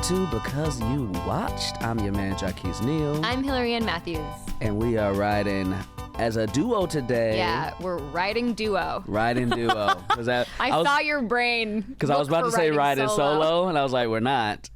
to Because You Watched. I'm your man, Jacquis Neal. I'm Hillary Ann Matthews. And we are riding as a duo today. Yeah, we're riding duo. Riding duo. I saw your brain. Because I was about to say riding solo, and I was like, we're not.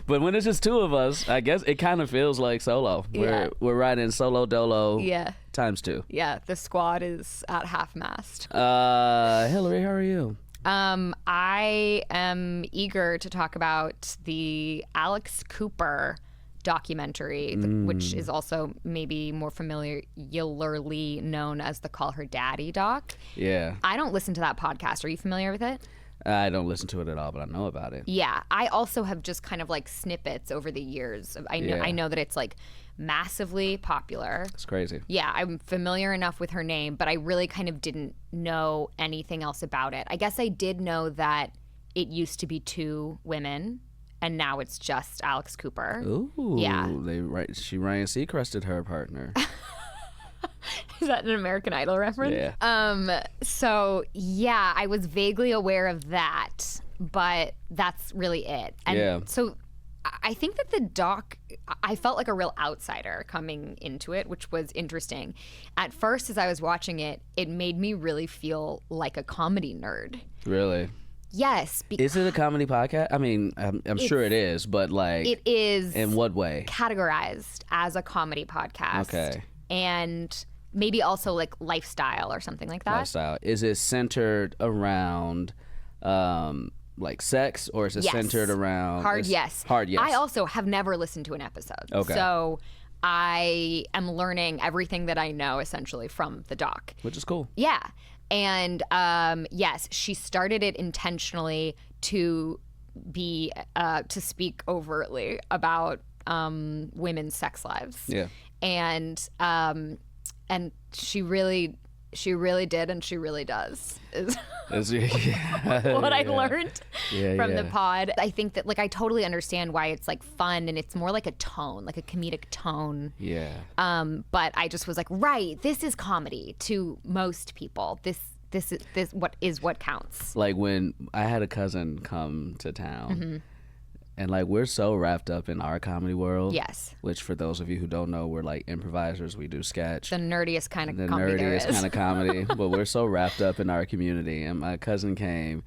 But when it's just two of us, I guess it kind of feels like solo. Yeah. We're riding solo dolo. Yeah. Times two. Yeah, the squad is at half-mast. Hillary, how are you? I am eager to talk about the Alex Cooper documentary, which is also maybe more familiarly known as the Call Her Daddy doc. Yeah. I don't listen to that podcast. Are you familiar with it? I don't listen to it at all, but I know about it. Yeah. I also have just kind of like snippets over the years. I know that it's like massively popular. It's crazy. Yeah, I'm familiar enough with her name, but I really kind of didn't know anything else about it. I guess I did know that it used to be two women, and now it's just Alex Cooper. Ooh. Yeah. She Ryan Seacrested her partner. Is that an American Idol reference? Yeah. So, yeah, I was vaguely aware of that, but that's really it. And yeah. So I think that the doc, I felt like a real outsider coming into it, which was interesting. At first, as I was watching it, it made me really feel like a comedy nerd. Really? Yes. Is it a comedy podcast? I mean, I'm sure it is, but like... It is... In what way? Categorized as a comedy podcast. Okay. And maybe also like lifestyle or something like that. Lifestyle. Is it centered around... like sex, or is it centered around hard yes. I also have never listened to an episode. Okay. So I am learning everything that I know essentially from the doc. Which is cool. Yeah. And yes, she started it intentionally to be to speak overtly about women's sex lives. Yeah. And she really did, and she really does, is what I learned from the pod. I think that, like, I totally understand why it's, like, fun, and it's more like a tone, like a comedic tone. Yeah. But I just was like, right, this is comedy to most people. This what counts. Like, when I had a cousin come to town, and, like, we're so wrapped up in our comedy world. Yes. Which, for those of you who don't know, we're like improvisers. We do sketch. The nerdiest kind of comedy there is. The nerdiest kind of comedy. But we're so wrapped up in our community. And my cousin came,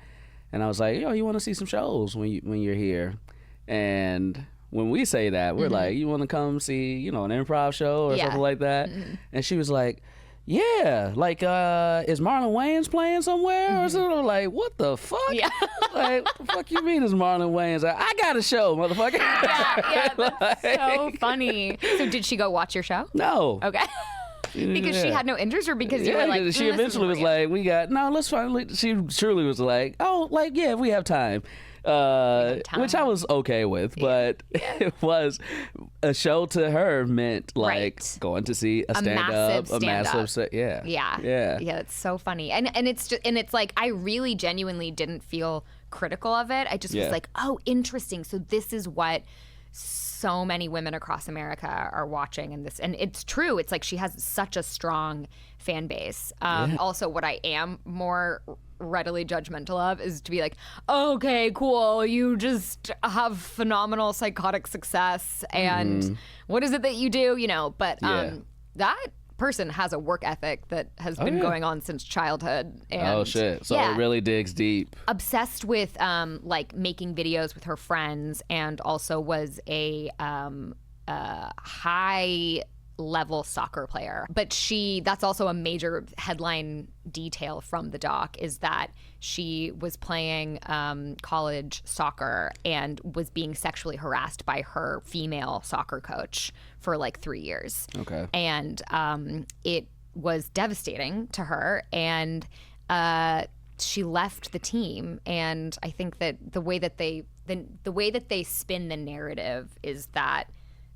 and I was like, yo, you want to see some shows when you're here? And when we say that, we're like, you want to come see, an improv show or something like that? And she was like, yeah, like, is Marlon Wayans playing somewhere or something? Like, what the fuck? Yeah. Like, what the fuck you mean is Marlon Wayans? Like, I got a show, motherfucker. Yeah, that's so funny. So did she go watch your show? No. Okay. Because she had no interest, or because you were like, she eventually was like, let's finally, she truly was like, oh, like, yeah, if we have time. Which I was okay with, but it was a show to her meant like going to see a stand-up, a massive yeah. It's so funny, and it's like I really genuinely didn't feel critical of it. I just was like, oh, interesting. So this is what so many women across America are watching, and it's true. It's like she has such a strong fan base. Also, what I am more readily judgmental of is to be like, okay, cool, you just have phenomenal psychotic success, and what is it that you do, but that person has a work ethic that has been going on since childhood. And so it really digs deep. Obsessed with like making videos with her friends, and also was a high level soccer player. But that's also a major headline detail from the doc, is that she was playing college soccer and was being sexually harassed by her female soccer coach for like 3 years. Okay. And it was devastating to her, and she left the team. And I think that the way that they spin the narrative is that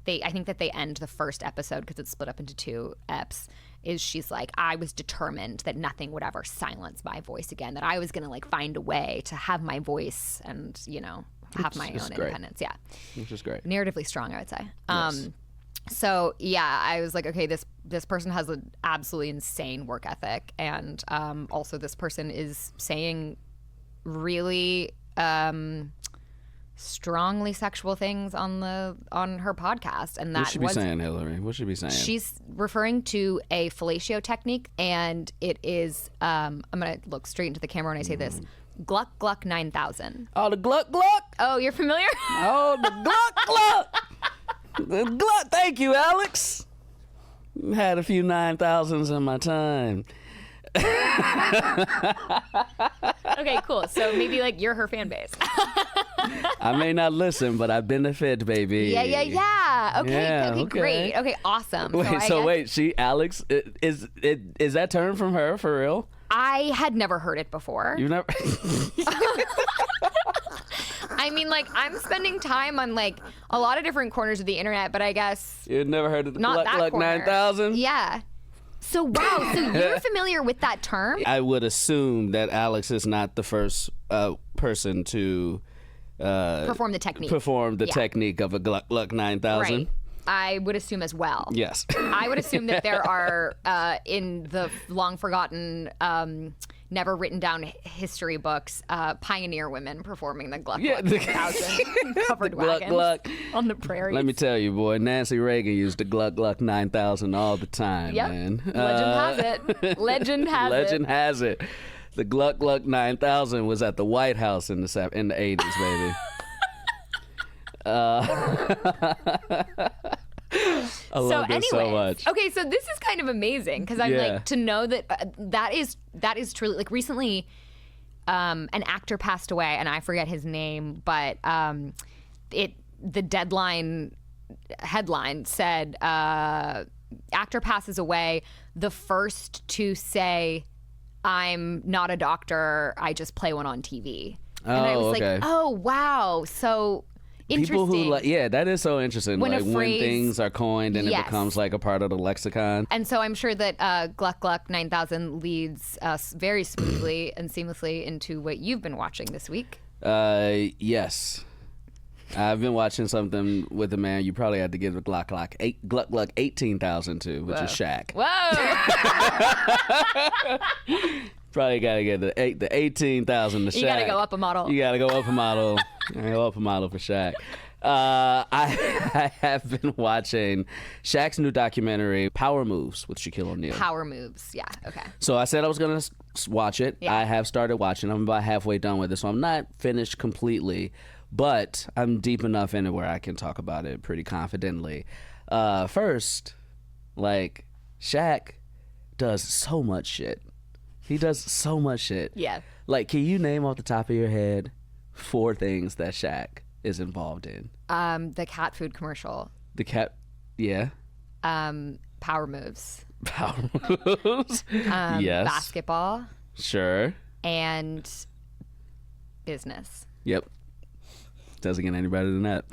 I think that they end the first episode, because it's split up into 2 eps, is she's like, I was determined that nothing would ever silence my voice again, that I was going to like find a way to have my voice and, have my own independence. Yeah. Which is great. Narratively strong, I would say. Yes. So yeah, I was like, okay, this person has an absolutely insane work ethic, and also this person is saying really strongly sexual things on her podcast, and that What should be saying, Hillary? What should be saying? She's referring to a fellatio technique, and it is I'm gonna look straight into the camera when I say this. Gluck Gluck 9000. Oh, the Gluck Gluck. Oh, you're familiar? Oh, the Gluck Gluck. The Gluck. Thank you, Alex. Had a few 9,000s in my time. Okay, cool. So maybe like you're her fan base. I may not listen, but I benefit, baby. Yeah. Okay, Yeah, okay, okay. great. Okay, awesome. Wait, Alex, is that term from her for real? I had never heard it before. You've never. I mean, like, I'm spending time on like a lot of different corners of the internet, but I guess You've never heard of the not Gluck that Gluck corner. 9000? Yeah. So wow, so you're familiar with that term? I would assume that Alex is not the first person to Perform the technique. Technique of a Gluck Gluck 9000. Right. I would assume as well. Yes. I would assume that there are in the long forgotten, never written down history books, pioneer women performing the Gluck Gluck 9000 covered wagons Gluck. on the prairies. Let me tell you, boy, Nancy Reagan used the Gluck Gluck 9000 all the time, Yep. man. Legend has it. Legend has Legend has it. The Gluck Gluck 9000 was at the White House in the 80s, baby. I love this so much. Okay, so this is kind of amazing because I'm like to know that that is truly like recently an actor passed away and I forget his name, but the Deadline headline said actor passes away, the first to say I'm not a doctor, I just play one on TV. And I was like, oh wow, so interesting. People who that is so interesting. When like a when phrase- things are coined and Yes. it becomes like a part of the lexicon. And so I'm sure that Gluck Gluck 9000 leads us very smoothly and seamlessly into what you've been watching this week. Yes. I've been watching something with a man you probably had to give a Gluck Gluck 18,000 to, which is Shaq. Whoa! Probably gotta get the 18,000 to Shaq. You gotta go up a model. You gotta go up a model. Go up a model for Shaq. I have been watching Shaq's new documentary, Power Moves, with Shaquille O'Neal. Power moves. Yeah. Okay. So I said I was gonna watch it. Yeah. I have started watching. I'm about halfway done with it, so I'm not finished completely, but I'm deep enough in it where I can talk about it pretty confidently. First, like, Shaq does so much shit. He does so much shit. Yeah. Like, can you name off the top of your head 4 things that Shaq is involved in? The cat food commercial. The cat, yeah. Power moves. Power moves. Yes. Basketball Sure. and business. Yep. Doesn't get any better than that.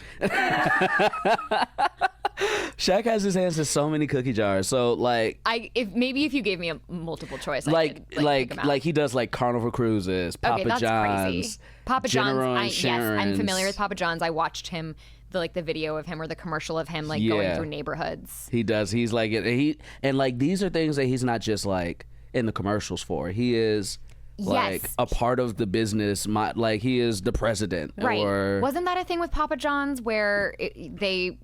Shaq has his hands in so many cookie jars. So like, If you gave me a multiple choice, I could, pick 'em out. like he does like Carnival Cruises, Papa Okay, that's John's, crazy. Papa General John's. Yes, I'm Insurance. familiar with Papa John's. I watched him, the video of him or the commercial of him going Yeah. through neighborhoods. He does. He's like and like these are things that he's not just like in the commercials for. He is like Yes. a part of the business. Like he is the president. Right. Or Wasn't that a thing with Papa John's where he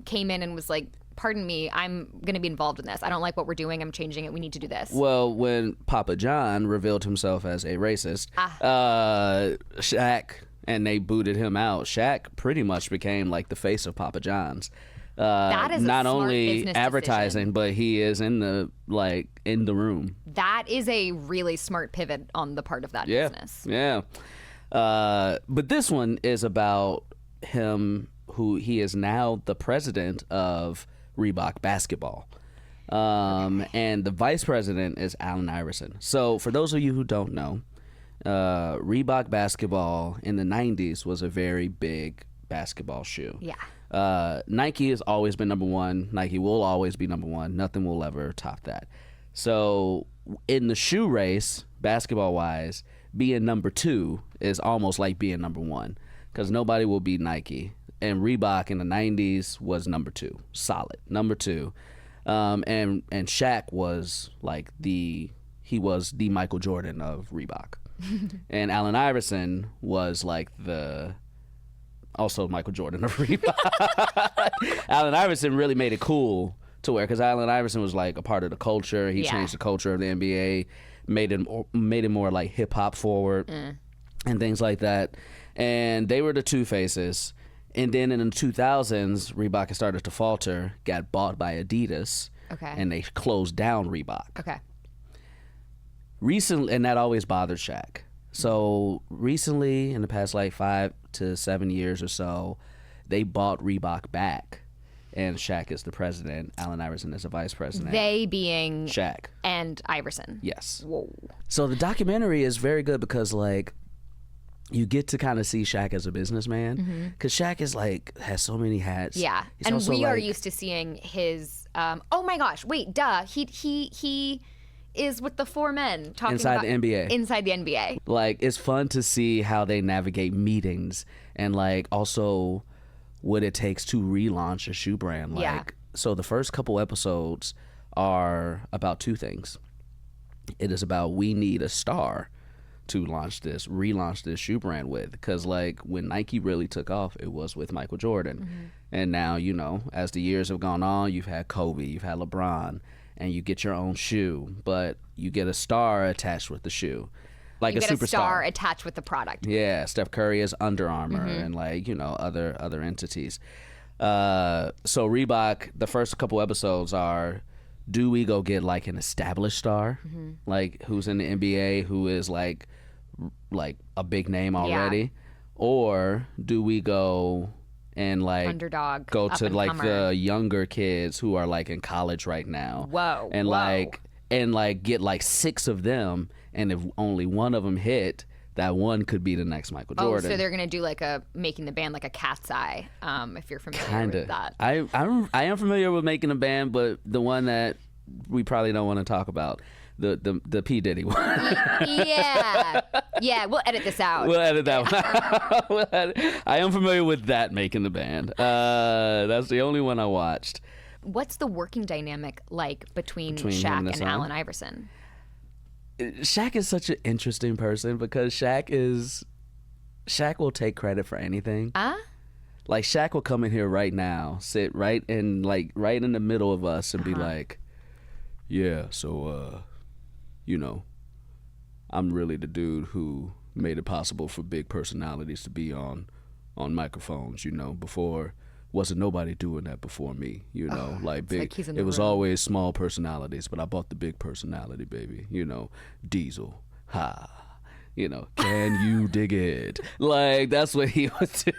came in and was like, pardon me, I'm going to be involved in this. I don't like what we're doing. I'm changing it. We need to do this. Well, when Papa John revealed himself as a racist, Shaq, and they booted him out, Shaq pretty much became like the face of Papa John's. That is a not smart only business advertising, decision. but he is in the room. That is a really smart pivot on the part of that business. Yeah. But this one is about him, who he is now the president of Reebok basketball. And the vice president is Allen Iverson. So for those of you who don't know, Reebok basketball in the 90s was a very big basketball shoe. Yeah. Nike has always been number one. Nike will always be number one. Nothing will ever top that. So in the shoe race, basketball wise, being number 2 is almost like being number 1 because nobody will beat Nike. And Reebok in the 90s was number 2, solid number 2. And Shaq was like he was the Michael Jordan of Reebok. And Allen Iverson was like the also Michael Jordan of Reebok. Allen Iverson really made it cool to where, because Allen Iverson was like a part of the culture. He changed the culture of the NBA, made it more like hip hop forward and things like that. And they were the two faces. And then in the 2000s, Reebok had started to falter, got bought by Adidas, and they closed down Reebok. Okay. Recently, and that always bothered Shaq. So recently, in the past like 5 to 7 years or so, they bought Reebok back, and Shaq is the president. Allen Iverson is the vice president. They being Shaq and Iverson. Yes. Whoa. So the documentary is very good because like you get to kind of see Shaq as a businessman, because Shaq is like has so many hats. Yeah, He's and also, we are like, used to seeing his. Oh my gosh! Wait, duh. He is with the four men talking Inside about the NBA. Inside the NBA. Like, it's fun to see how they navigate meetings and like also what it takes to relaunch a shoe brand. Like, Yeah. So the first couple episodes are about two things. It is about we need a star to relaunch this shoe brand with, because like when Nike really took off, it was with Michael Jordan. And now, you know, as the years have gone on, you've had Kobe, you've had LeBron, and you get your own shoe, but you get a star attached with the shoe, like You a get superstar. a star attached with the product. Yeah, Steph Curry is Under Armour and like, you know, other entities. So Reebok, the first couple episodes are, do we go get like an established star, like who's in the NBA, who is like a big name already, or do we go and like Underdog, go up to and like comer. the younger kids who are like in college right now? Whoa, and whoa. like get like 6 of them, and if only one of them hit, that one could be the next Michael Jordan. Oh, so they're gonna do like making the band like a Cat's Eye, if you're familiar Kinda. with that. I am familiar with making a band, but the one that we probably don't want to talk about, the P Diddy one. Yeah, we'll edit this out. We'll edit that one. I am familiar with that, making the band. That's the only one I watched. What's the working dynamic like between Between him Shaq and and his son? Allen Iverson? Shaq is such an interesting person because Shaq will take credit for anything. Like Shaq will come in here right now, sit right in the middle of us and be like, yeah, so you know, I'm really the dude who made it possible for big personalities to be on microphones, you know. Before, wasn't nobody doing that before me, you know. Like big, like he's in the it was room. always small personalities, but I bought the big personality, baby, you know. Diesel, ha, you know, can you dig it? Like, that's what he would do.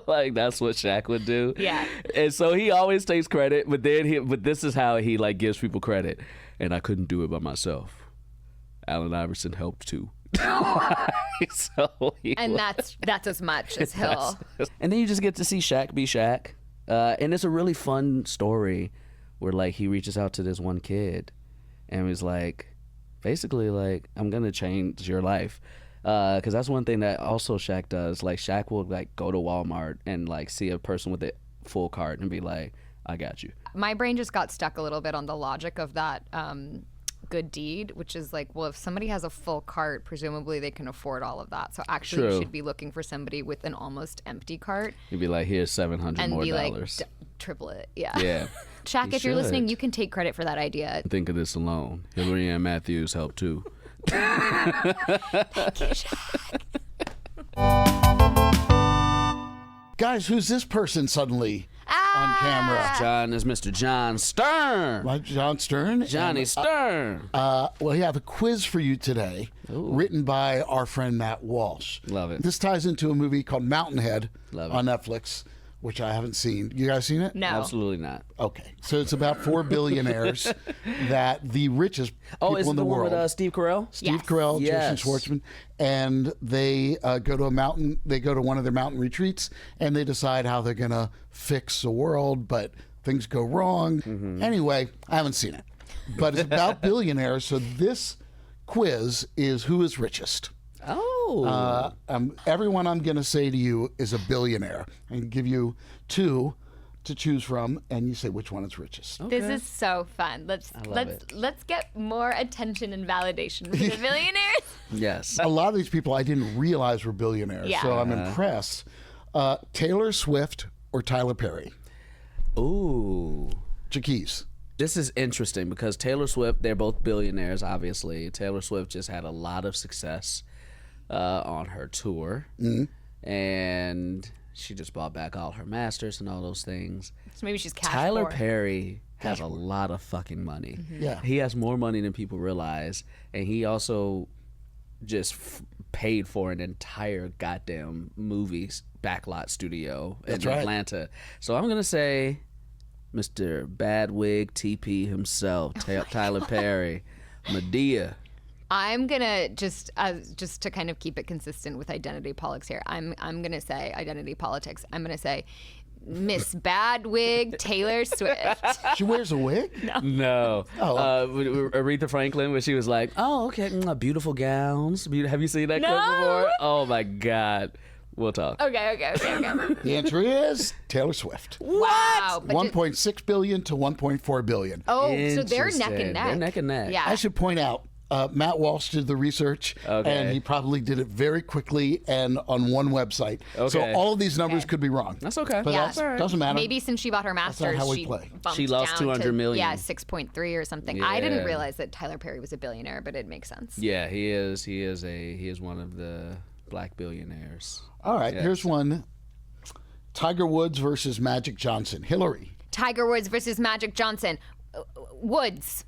Like, that's what Shaq would do. Yeah. And so he always takes credit, but this is how he like gives people credit. And I couldn't do it by myself. Allen Iverson helped too. That's as much as he'll. And then you just get to see Shaq be Shaq. And it's a really fun story where like he reaches out to this one kid and was like, basically like, I'm gonna change your life. Because that's one thing that also Shaq does. Like Shaq will like go to Walmart and like see a person with a full cart and be like, I got you. My brain just got stuck a little bit on the logic of that good deed, which is like, well, if somebody has a full cart, presumably they can afford all of that. So actually, True. you should be looking for somebody with an almost empty cart You'd be like, here's $700 and more be like, dollars. triple it. Yeah. Yeah. Shaq, You if you're listening, should. you can take credit for that idea. Think of this alone. Hillary Ann Matthews helped too. Guys, who's this person suddenly on camera? John is Mr. Jon Stern. What, Jon Stern? Johnny Stern. Well, we have a quiz for you today, written by our friend Matt Walsh. Love it. This ties into a movie called Mountainhead Love it. on Netflix, which I haven't seen. You guys seen it? No. Absolutely not. Okay, so it's about 4 billionaires that the richest Oh, people is it in the the one world. with Steve Carell? Steve Yes. Carell, Yes. Jason Schwartzman, and they go to a mountain. They go to one of their mountain retreats, and they decide how they're gonna fix the world, but things go wrong. Anyway, I haven't seen it, but it's about billionaires. So this quiz is who is richest. Oh. Everyone I'm going to say to you is a billionaire. I can give you 2 to choose from, and you say which one is richest. This is so fun. Let's get more attention and validation from the billionaires. Yes. A lot of these people I didn't realize were billionaires, Yeah. so I'm impressed. Taylor Swift or Tyler Perry? Ooh. Jacquis. This is interesting because Taylor Swift, they're both billionaires, obviously. Taylor Swift just had a lot of success on her tour. And she just bought back all her masters and all those things. So maybe she's cash Tyler poor. Perry has a lot of fucking money. Yeah. He has more money than people realize. And he also just paid for an entire goddamn movie backlot studio in Atlanta. So I'm going to say Mr. Badwig TP himself, Tyler Perry, Medea. I'm gonna just to kind of keep it consistent with identity politics here. I'm gonna say identity politics. I'm gonna say Miss Badwig Taylor Swift. She wears a wig? No. Aretha Franklin, where she was like, "Oh, okay, beautiful gowns." Have you seen that clip before? Oh my God. We'll talk. Okay. The answer is Taylor Swift. Wow. 1.6 billion to 1.4 billion. Oh, so they're neck and neck. They're neck and neck. Yeah. I should point out, Matt Walsh did the research, and he probably did it very quickly and on one website. Okay. So all of these numbers could be wrong. That's okay. But Yeah. that doesn't matter. Maybe since she bought her masters, how we she play. bumped She lost down 200 to, million. Yeah, 6.3 or something. I didn't Yeah. realize that Tyler Perry was a billionaire, but it makes sense. Yeah, he is. He is one of the black billionaires. All right, Yes. here's one. Tiger Woods versus Magic Johnson. Hillary. Tiger Woods versus Magic Johnson. Woods.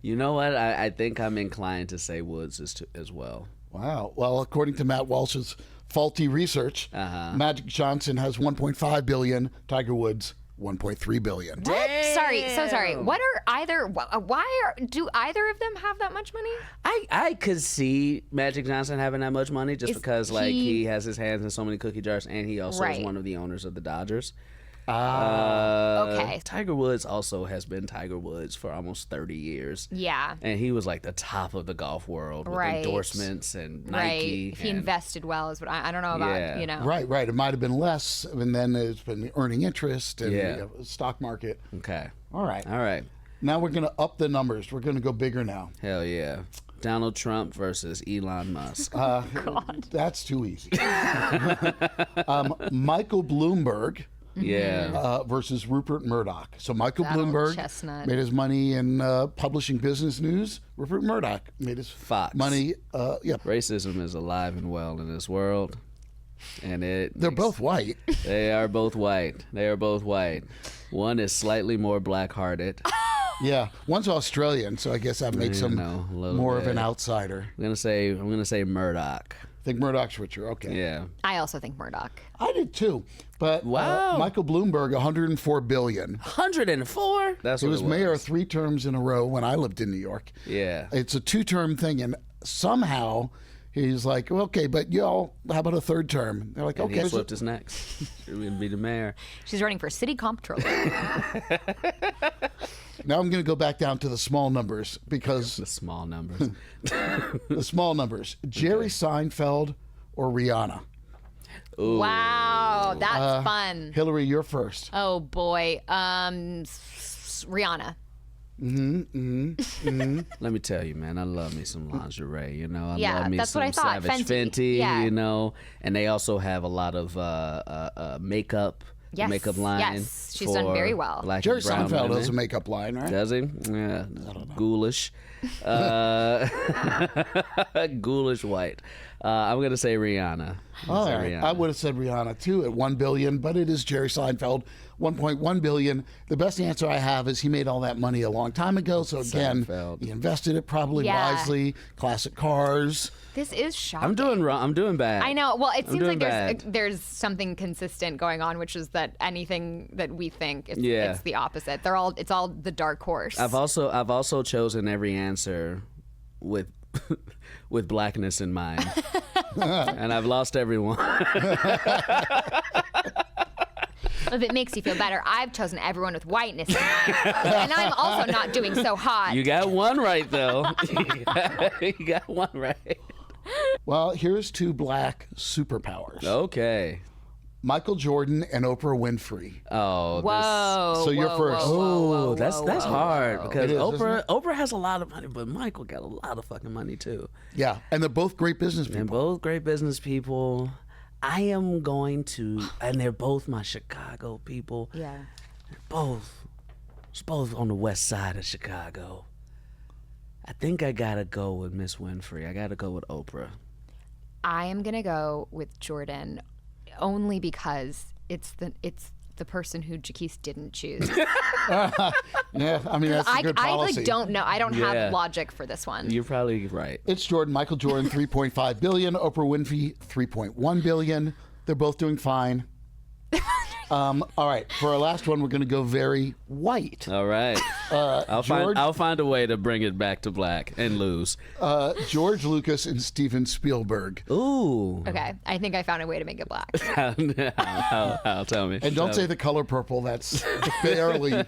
You know what? I think I'm inclined to say Woods as well. Wow. Well, according to Matt Walsh's faulty research, Magic Johnson has 1.5 billion. Tiger Woods 1.3 billion. What? So sorry. What are either? Do either of them have that much money? I could see Magic Johnson having that much money just Is because like he- he has his hands in so many cookie jars, and he also is Right. one of the owners of the Dodgers. Okay. Tiger Woods also has been Tiger Woods for almost 30 years. Yeah. And he was like the top of the golf world with Right. endorsements and Nike. Right. He and- invested well, is what I don't know about. Yeah. You know. Right. It might have been less, and then it's been earning interest and Yeah. the stock market. Okay. All right. All right. Now we're going to up the numbers. We're going to go bigger now. Hell yeah. Donald Trump versus Elon Musk. That's too easy. Michael Bloomberg Yeah. versus Rupert Murdoch. So Michael That old Bloomberg chestnut. made his money in publishing business news. Rupert Murdoch made his Fox. money. Racism is alive and well in this world. And They're both white. They are both white. They are both white. One is slightly more black-hearted. Yeah, one's Australian, so I guess that makes him a little more of bit. an outsider. I'm gonna say Murdoch. I think Murdoch's richer. Okay. Yeah. I also think Murdoch. I did too. But Wow. Michael Bloomberg, 104 billion. 104. That's He what was it mayor 3 terms in a row when I lived in New York. Yeah. It's a 2-term thing, and somehow he's like, well, okay, but y'all, how about a 3rd term? They're like, And okay. he slipped his next. He would be the mayor. She's running for city comptroller. Now I'm going to go back down to the small numbers because The small numbers. the small numbers. Jerry Seinfeld or Rihanna? Wow, that's fun. Hillary, you're first. Oh boy, Rihanna. Let me tell you, man, I love me some lingerie. You know, I Yeah, love me that's what some I thought. Savage Fenty. Fenty. Yeah. You know, and they also have a lot of makeup. Yes, Makeup line. yes. She's done for very well. Black Jerry and brown Seinfeld women. has a makeup line, right? Does he? Yeah, ghoulish. Ghoulish white. I'm gonna say Rihanna. All right. I would have said Rihanna too at 1 billion, but it is Jerry Seinfeld, 1.1 billion. The best answer I have is he made all that money a long time ago. So again, Seinfeld. he invested it probably Yeah. wisely. Classic cars. This is shocking. I'm doing wrong. I'm doing bad. I know. Well, it I'm seems doing like bad. there's something consistent going on, which is that anything that we think, Yeah. it's the opposite. It's all the dark horse. I've also chosen every answer with with blackness in mind, and I've lost everyone. If it makes you feel better, I've chosen everyone with whiteness in mind, and I'm also not doing so hot. You got one right though. You got one right. Well, here's 2 black superpowers. Okay. Michael Jordan and Oprah Winfrey. Oh, Whoa. So you're whoa, first. whoa, whoa, Oh, that's whoa, hard whoa. because It is, isn't it? Oprah has a lot of money, but Michael got a lot of fucking money too. Yeah, and they're both great business And people. both great business people. I am going to, and they're both my Chicago people. Yeah. It's both on the west side of Chicago. I think I gotta go with Miss Winfrey. I gotta go with Oprah. I am gonna go with Jordan, only because it's the person who Jacquis didn't choose. Yeah, I mean, that's a good policy. I don't know. I don't Yeah. have logic for this one. You're probably right. It's Jordan. Michael Jordan, 3.5 billion. Oprah Winfrey, 3.1 billion. They're both doing fine. All right, for our last one, we're going to go very white. All right. I'll find a way to bring it back to black and lose. George Lucas and Steven Spielberg. Ooh. Okay, I think I found a way to make it black. How tell me. And don't say the color purple. That's barely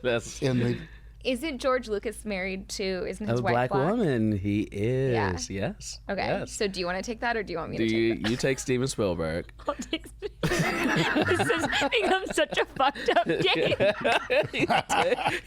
That's in the. Isn't George Lucas married to? Isn't his a wife black woman. He is. Yeah. Yes. Okay, Yes. so do you want to take that, or do you want me Do to take that? you take Steven Spielberg? I'll take this has become such a fucked up game.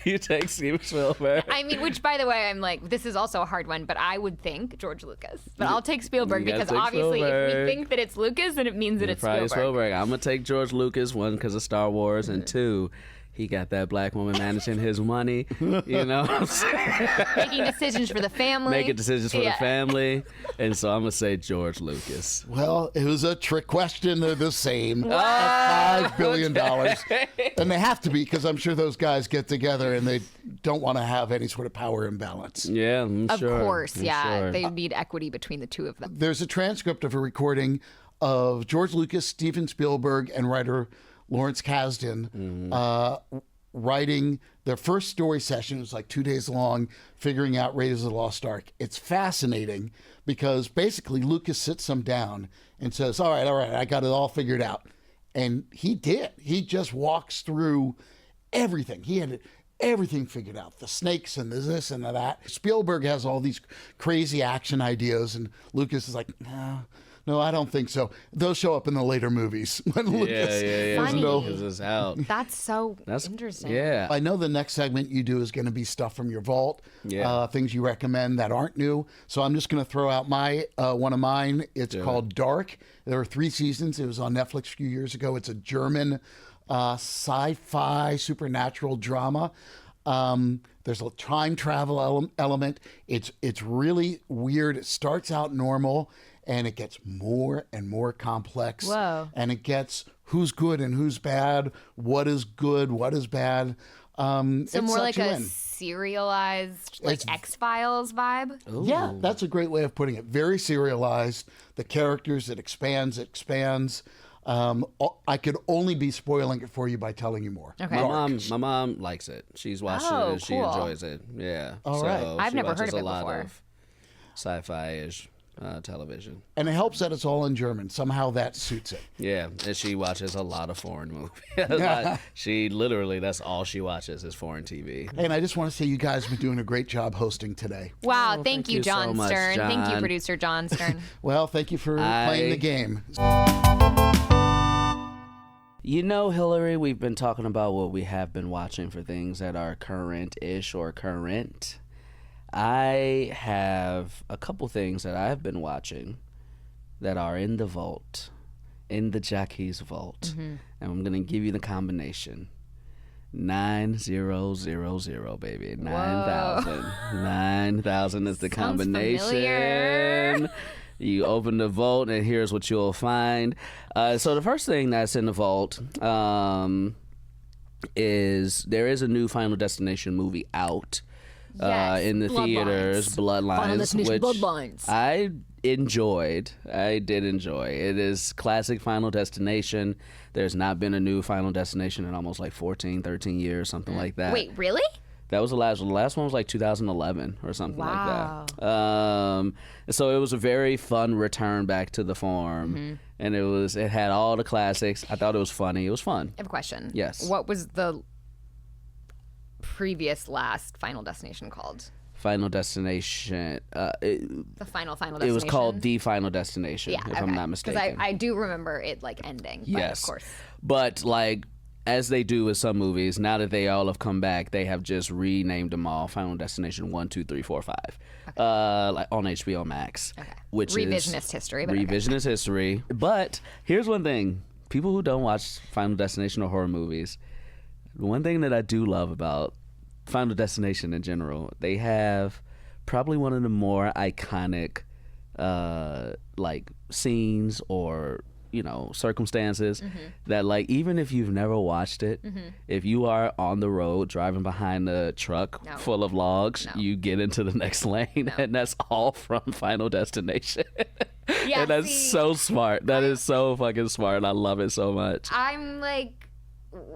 You take Steven Spielberg. I mean, which, by the way, I'm like, this is also a hard one, but I would think George Lucas. But I'll take Spielberg You gotta because take obviously if Spielberg. we think that it's Lucas, then it means that it's Probably Spielberg. I'm gonna take George Lucas, one because of Star Wars, and two, he got that black woman managing his money. You know what I'm saying? Making decisions for the family. Making decisions for the Yeah. family. And so I'm gonna say George Lucas. Well, it was a trick question. They're the same at $5 billion. And they have to be because I'm sure those guys get together and they don't want to have any sort of power imbalance. Yeah, I'm Of sure. course, I'm yeah. sure. They need equity between the two of them. There's a transcript of a recording of George Lucas, Steven Spielberg, and writer Lawrence Kasdan writing their first story session. It was like 2 days long, figuring out Raiders of the Lost Ark. It's fascinating because basically Lucas sits them down and says, all right, I got it all figured out. And he did. He just walks through everything. He had everything figured out, the snakes and the this and the that. Spielberg has all these crazy action ideas, and Lucas is like, no, I don't think so. They'll show up in the later movies when Lucas Yeah. Funny. Lucas is out. That's so That's interesting. Yeah. I know the next segment you do is going to be stuff from your vault, things you recommend that aren't new. So I'm just going to throw out my one of mine. It's called Dark. There were 3 seasons. It was on Netflix a few years ago. It's a German sci-fi supernatural drama. There's a time travel element. It's really weird. It starts out normal, and it gets more and more complex. Whoa. And it gets who's good and who's bad, what is good, what is bad. So it more sucks like you a in. serialized, like It's- X-Files vibe. Yeah, that's a great way of putting it. Very serialized. The characters, it expands. I could only be spoiling it for you by telling you more. Okay. My mom likes it. She's watched Oh, it. She cool. enjoys it. Yeah. All so right. I've she never heard watches of it a lot before. of sci-fi-ish television. And it helps that it's all in German. Somehow that suits it. Yeah, and she watches a lot of foreign movies. She literally, that's all she watches is foreign TV. And I just want to say you guys have been doing a great job hosting today. Wow, thank thank you, you so Jon much, Stern. Thank you, Jon. producer Jon Stern. Well, thank you for playing the game. You know, Hillary, we've been talking about what we have been watching for things that are current-ish or current. I have a couple things that I've been watching that are in the vault, in the Jacquis vault. And I'm going to give you the combination. 9000, baby. 9,000. 9,000 is the Sounds combination. familiar. You open the vault, and here's what you'll find. So the first thing that's in the vault is there is a new Final Destination movie out in the theaters, Bloodlines, Final Destination which Bloodlines. I enjoyed. I did enjoy. It is classic Final Destination. There's not been a new Final Destination in almost like 14, 13 years, something like that. Wait, really? That was the last one. The last one was like 2011 or something like that. So it was a very fun return back to the form, and it had all the classics. I thought it was funny. It was fun. I have a question. Yes. What was the previous last Final Destination called? Final Destination. The final Destination. It was called The Final Destination, Yeah, if I'm not mistaken. Because I do remember it like ending. But Yes, of course. But like, as they do with some movies, now that they all have come back, they have just renamed them all Final Destination 1, 2, 3, 4, 5, like on HBO Max. Okay. Which Revisionist is history. But revisionist history. But here's one thing: people who don't watch Final Destination or horror movies, one thing that I do love about Final Destination in general, they have probably one of the more iconic like scenes or circumstances that, like, even if you've never watched it, if you are on the road driving behind a truck full of logs, you get into the next lane, and that's all from Final Destination. Yeah, and that's so smart. That is so fucking smart. I love it so much. I'm like,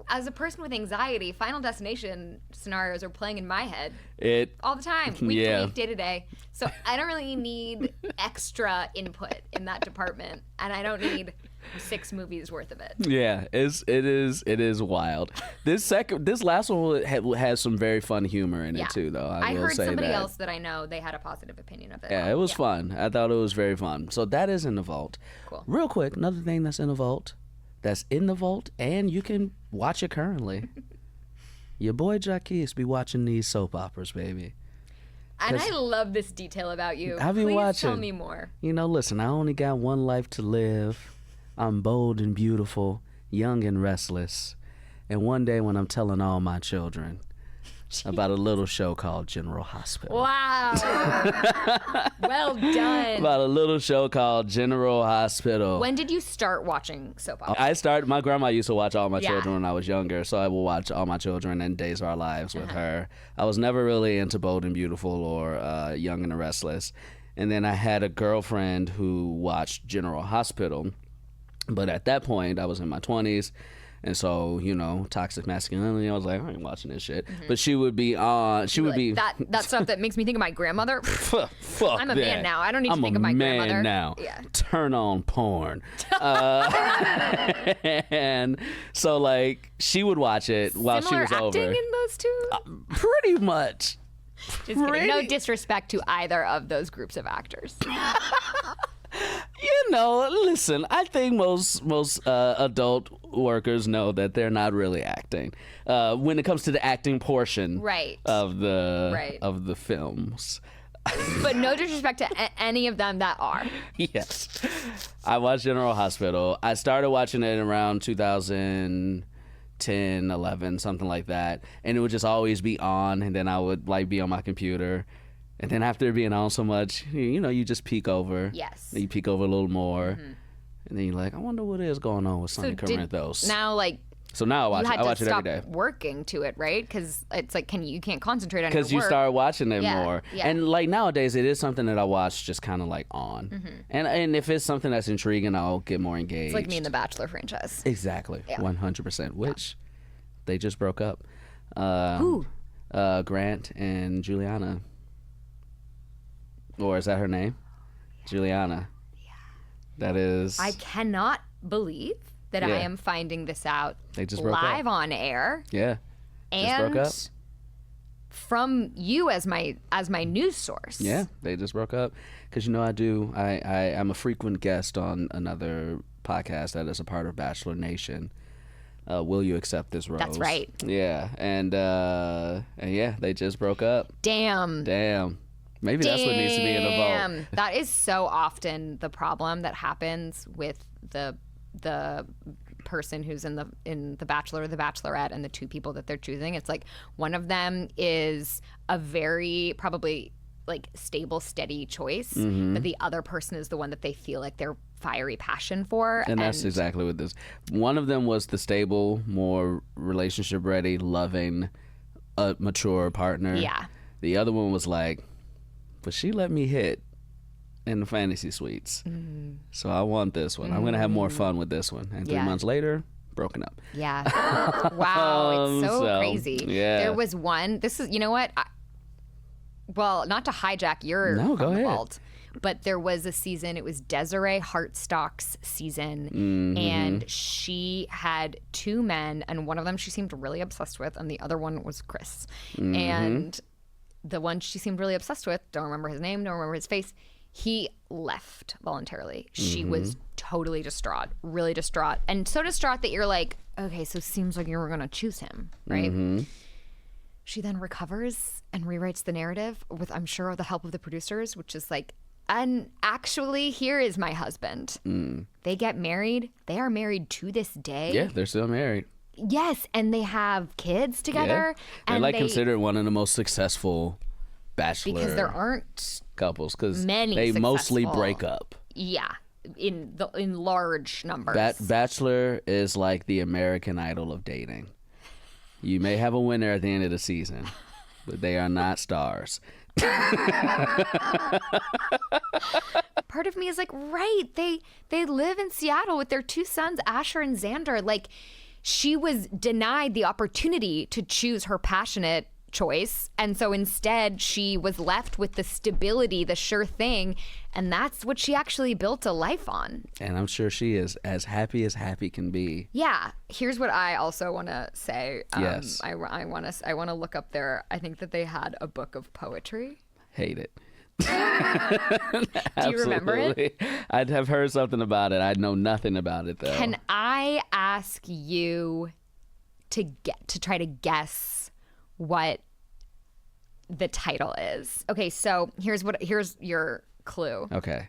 as a person with anxiety, Final Destination scenarios are playing in my head all the time, week to week, day to day. So I don't really need extra input in that department, and I don't need 6 movies worth of it. Yeah, it is wild. This last one has some very fun humor in it too, though. I will heard say somebody that. else that I know, they had a positive opinion of it. Yeah, it was fun. I thought it was very fun. So that is in the vault. Cool. Real quick, another thing that's in the vault. That's in the vault, and you can watch it currently. Your boy Jacquis be watching these soap operas, baby. And I love this detail about you. I've been Please watching. tell me more. Listen, I only got one life to live. I'm bold and beautiful, young and restless. And one day when I'm telling all my children about a little show called General Hospital. Wow. Well done. About a little show called General Hospital. When did you start watching soap operas? My grandma used to watch All My Children when I was younger, so I would watch All My Children and Days of Our Lives with her. I was never really into Bold and Beautiful or Young and the Restless. And then I had a girlfriend who watched General Hospital, but at that point I was in my 20s. And so, toxic masculinity, I was like, I ain't watching this shit. But she would be on, that stuff that makes me think of my grandmother. Fuck I'm a man now. I don't need to think of my grandmother. grandmother. I'm a man now. Yeah. Turn on porn. And so, like, she would watch it while Similar she was acting over. in those two? Pretty much. Just kidding. No disrespect to either of those groups of actors. Listen, I think most adult workers know that they're not really acting when it comes to the acting portion of the films. But no disrespect to any of them that are. Yes. I watched General Hospital. I started watching it around 2010, 11, something like that. And it would just always be on, and then I would be on my computer. And then after being on so much, you just peek over. Yes. You peek over a little more. And then you're like, I wonder what is going on with Sonny Corinthos. So now I watch it every day. Working to it, right? Because it's like you can't concentrate on your work. Because you start watching it more. Yeah. And like nowadays, it is something that I watch just kind of like on. And if it's something that's intriguing, I'll get more engaged. It's like me in the Bachelor franchise. Exactly. 100%. Which they just broke up. Who? Grant and Juliana. Or is that her name? Juliana. Yeah. That is. I cannot believe that I am finding this out they just broke live up. on air. Yeah. And broke up. From you as my news source. Yeah, they just broke up. Because I'm a frequent guest on another podcast that is a part of Bachelor Nation. Will You Accept This Rose? That's right. Yeah. And yeah, they just broke up. Damn. Maybe that's what needs to be in the vote. That is so often the problem that happens with the person who's in the Bachelor or the Bachelorette and the two people that they're choosing. It's like one of them is a very probably like stable, steady choice, but the other person is the one that they feel like their fiery passion for. And that's exactly what this. One of them was the stable, more relationship ready, loving, mature partner. Yeah. The other one was like, but she let me hit in the fantasy suites. So I want this one. I'm going to have more fun with this one. And 3 months later, broken up. Yeah. Wow. It's so crazy. Yeah. There was one. This is, you know what? Well, not to hijack your go ahead. vault, but there was a season. It was Desiree Hartstock's season, and she had 2 men, and one of them she seemed really obsessed with, and the other one was Chris. And the one she seemed really obsessed with, don't remember his name, don't remember his face, he left voluntarily. She was totally distraught, really distraught. And so distraught that you're like, okay, so it seems like you were going to choose him, right? She then recovers and rewrites the narrative with, I'm sure, the help of the producers, which is like, and actually, here is my husband. They get married. They are married to this day. Yeah, they're still married. Yes, and they have kids together. They're and like considered one of the most successful Bachelor because there aren't couples because many they mostly successful- break up. Yeah, in large numbers. Bachelor is like the American Idol of dating. You may have a winner at the end of the season, but they are not stars. Part of me is like, right, they live in Seattle with their two sons, Asher and Xander. Like, she was denied the opportunity to choose her passionate choice, and so instead she was left with the stability, the sure thing, and that's what she actually built a life on. And I'm sure she is as happy can be. Yeah. Here's what I also want to say. Yes. I want to look up their. I think that they had a book of poetry. Hate it. Do you remember it? I'd have heard something about it. I know nothing about it though. Can I ask you to try to guess what the title is? Okay, so here's your clue. Okay.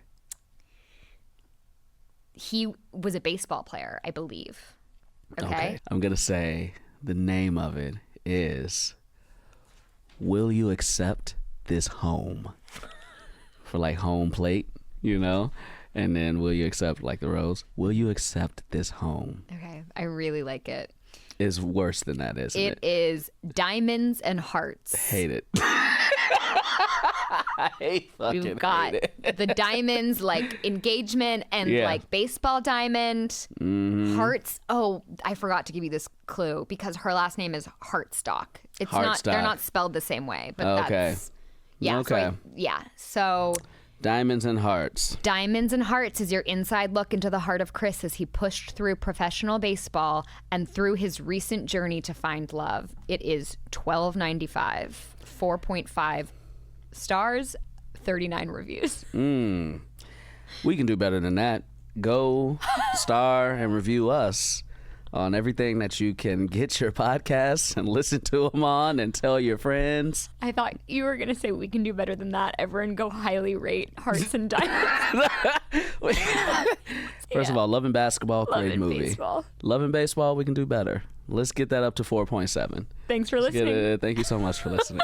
He was a baseball player, I believe. Okay. I'm going to say the name of it is Will You Accept This Home? For like home plate, you know? And then will you accept like the rose? Will you accept this home? Okay, I really like it. Is worse than that, isn't it? It is Diamonds and Hearts. Hate it. I fucking You've got hate it. the diamonds, like engagement and like baseball diamond. Hearts. Oh, I forgot to give you this clue because her last name is Hartstock. It's not. They're not spelled the same way, but that's yeah. Okay. So Diamonds and Hearts. Diamonds and Hearts is your inside look into the heart of Chris as he pushed through professional baseball and through his recent journey to find love. It is $12.95, 4.5 stars, 39 reviews. We can do better than that. Go star and review us on everything that you can get your podcasts and listen to them on and tell your friends. I thought you were going to say we can do better than that. Everyone go highly rate Hearts and Diamonds. First of all, Love and Basketball, great movie. Baseball. Love and Baseball, we can do better. Let's get that up to 4.7. Thanks for listening. Thank you so much for listening.